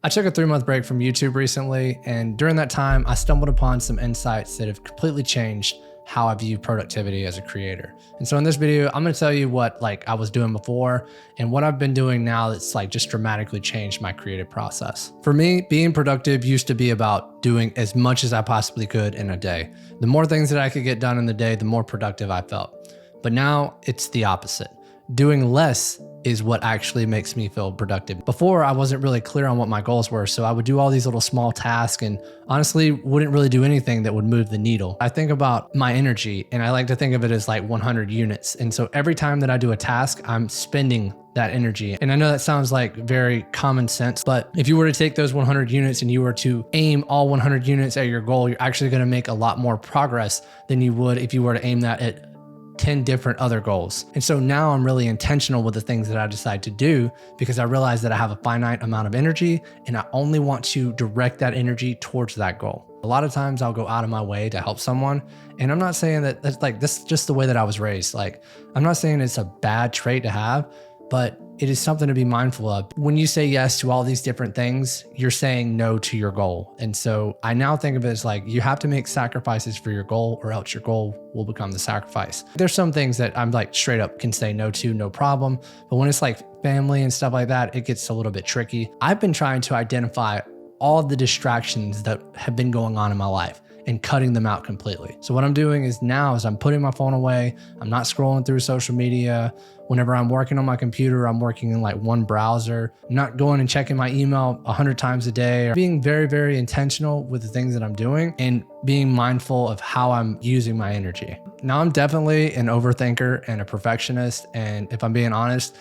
I took a 3-month break from YouTube recently, and during that time, I stumbled upon some insights that have completely changed how I view productivity as a creator. And so in this video, I'm gonna tell you what I was doing before and what I've been doing now that's just dramatically changed my creative process. For me, being productive used to be about doing as much as I possibly could in a day. The more things that I could get done in the day, the more productive I felt. But now it's the opposite. Doing less is what actually makes me feel productive. Before, I wasn't really clear on what my goals were, so I would do all these little small tasks and honestly wouldn't really do anything that would move the needle. I think about my energy, and I like to think of it as 100 units. And so every time that I do a task, I'm spending that energy. And I know that sounds like very common sense, but if you were to take those 100 units and you were to aim all 100 units at your goal, you're actually gonna make a lot more progress than you would if you were to aim that at 10 different other goals. And so now I'm really intentional with the things that I decide to do because I realize that I have a finite amount of energy and I only want to direct that energy towards that goal. A lot of times I'll go out of my way to help someone. And I'm not saying that that's this is just the way that I was raised. I'm not saying it's a bad trait to have, but it is something to be mindful of. When you say yes to all these different things, you're saying no to your goal. And so I now think of it as you have to make sacrifices for your goal or else your goal will become the sacrifice. There's some things that I'm straight up can say no to, no problem. But when it's family and stuff like that, it gets a little bit tricky. I've been trying to identify all the distractions that have been going on in my life and cutting them out completely. So what I'm doing is I'm putting my phone away. I'm not scrolling through social media. Whenever I'm working on my computer, I'm working in one browser. I'm not going and checking my email 100 times a day. Being very, very intentional with the things that I'm doing and being mindful of how I'm using my energy. Now, I'm definitely an overthinker and a perfectionist. And if I'm being honest,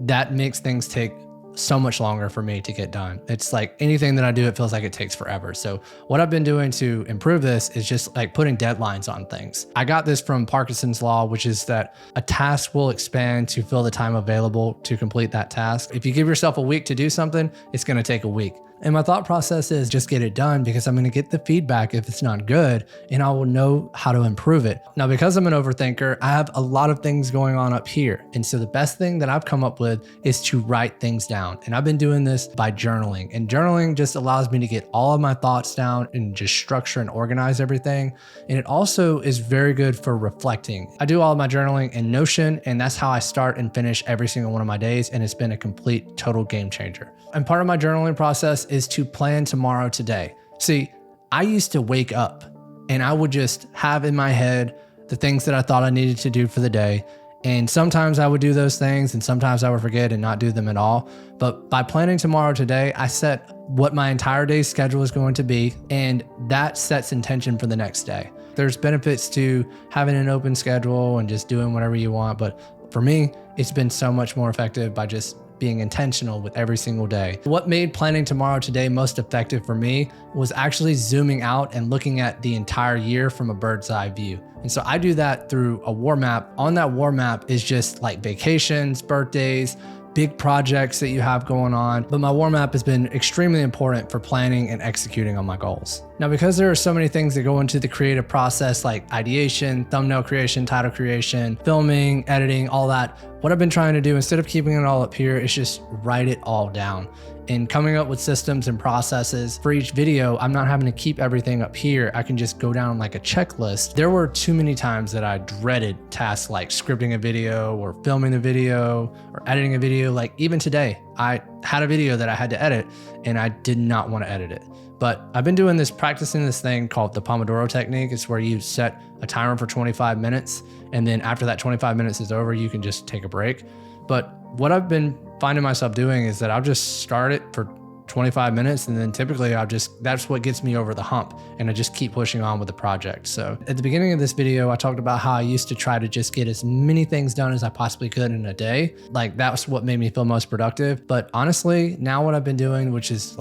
that makes things take so much longer for me to get done. It's anything that I do, it feels like it takes forever. So what I've been doing to improve this is just putting deadlines on things. I got this from Parkinsons Law, which is that a task will expand to fill the time available to complete that task. If you give yourself a week to do something, it's going to take a week. And my thought process is just get it done because I'm going to get the feedback if it's not good and I will know how to improve it. Now, because I'm an overthinker, I have a lot of things going on up here. And so the best thing that I've come up with is to write things down. And I've been doing this by journaling. And journaling just allows me to get all of my thoughts down and just structure and organize everything. And it also is very good for reflecting. I do all of my journaling in Notion, and that's how I start and finish every single one of my days. And it's been a complete, total game changer. And part of my journaling process is to plan tomorrow today. See, I used to wake up and I would just have in my head the things that I thought I needed to do for the day. And sometimes I would do those things and sometimes I would forget and not do them at all. But by planning tomorrow today, I set what my entire day's schedule is going to be, and that sets intention for the next day. There's benefits to having an open schedule and just doing whatever you want. But for me, it's been so much more effective by just being intentional with every single day. What made planning tomorrow today most effective for me was actually zooming out and looking at the entire year from a bird's eye view. And so I do that through a war map. On that war map is just vacations, birthdays, big projects that you have going on. But my war map has been extremely important for planning and executing on my goals. Now, because there are so many things that go into the creative process, like ideation, thumbnail creation, title creation, filming, editing, all that, what I've been trying to do instead of keeping it all up here is just write it all down. And coming up with systems and processes for each video, I'm not having to keep everything up here. I can just go down a checklist. There were too many times that I dreaded tasks like scripting a video or filming a video or editing a video. Even today, I had a video that I had to edit and I did not want to edit it. But I've been practicing this thing called the Pomodoro Technique. It's where you set a timer for 25 minutes. And then after that 25 minutes is over, you can just take a break. But what I've been finding myself doing is that I'll just start it for 25 minutes. And then typically that's what gets me over the hump. And I just keep pushing on with the project. So at the beginning of this video, I talked about how I used to try to just get as many things done as I possibly could in a day. That was what made me feel most productive. But honestly, now what I've been doing, which is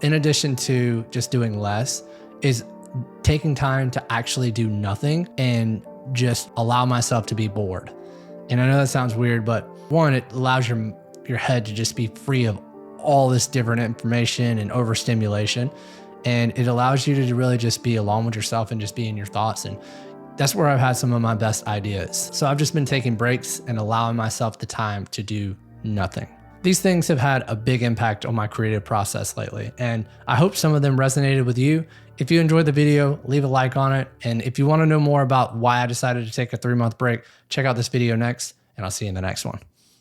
in addition to just doing less, is taking time to actually do nothing and just allow myself to be bored. And I know that sounds weird, but one, it allows your head to just be free of all this different information and overstimulation. And it allows you to really just be alone with yourself and just be in your thoughts. And that's where I've had some of my best ideas. So I've just been taking breaks and allowing myself the time to do nothing. These things have had a big impact on my creative process lately, and I hope some of them resonated with you. If you enjoyed the video, leave a like on it. And if you want to know more about why I decided to take a 3-month break, check out this video next, and I'll see you in the next one.